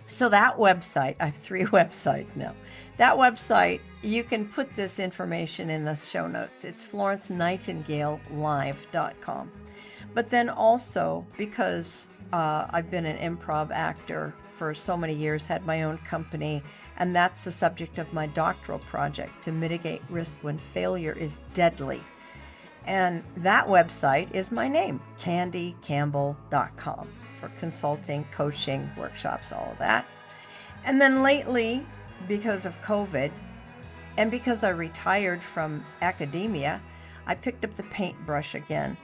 So that website, I have three websites now. That website, you can put this information in the show notes. It's florencenightingalelive.com. But then also, because I've been an improv actor for so many years, had my own company, and that's the subject of my doctoral project, to mitigate risk when failure is deadly. And that website is my name, candycampbell.com, for consulting, coaching, workshops, all of that. And then lately, because of COVID, and because I retired from academia, I picked up the paintbrush again.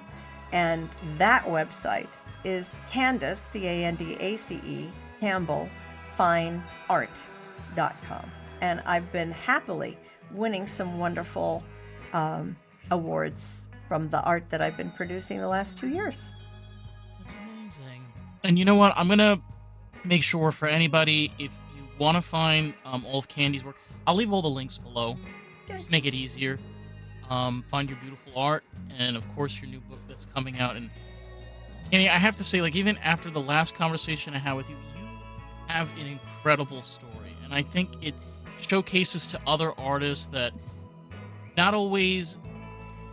And that website is Candace, Candace, Campbell, fineart.com. And I've been happily winning some wonderful awards from the art that I've been producing the last 2 years. And you know what? I'm gonna make sure for anybody, if you want to find all of Candy's work, I'll leave all the links below. Okay. Just make it easier. Find your beautiful art, and of course your new book that's coming out. And Candy, I have to say, like even after the last conversation I had with you, you have an incredible story, and I think it showcases to other artists that not always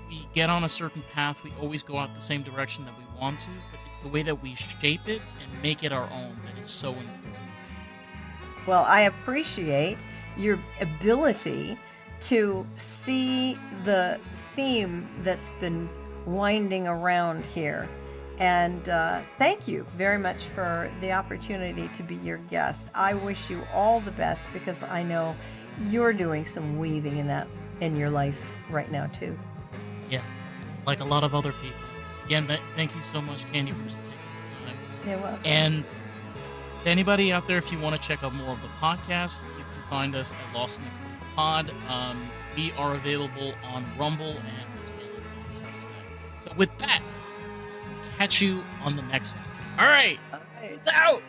we get on a certain path, we always go out the same direction that we want to, but it's the way that we shape it and make it our own that is so important. Well, I appreciate your ability to see the theme that's been winding around here. And thank you very much for the opportunity to be your guest. I wish you all the best because I know you're doing some weaving in your life right now too. Yeah, like a lot of other people. Again, thank you so much, Candy, for just taking the time. You're welcome. And to anybody out there, if you want to check out more of the podcast, you can find us at Lost in the Groove Pod. We are available on Rumble and as well as on Substack. So with that, catch you on the next one. All right, All right. peace out.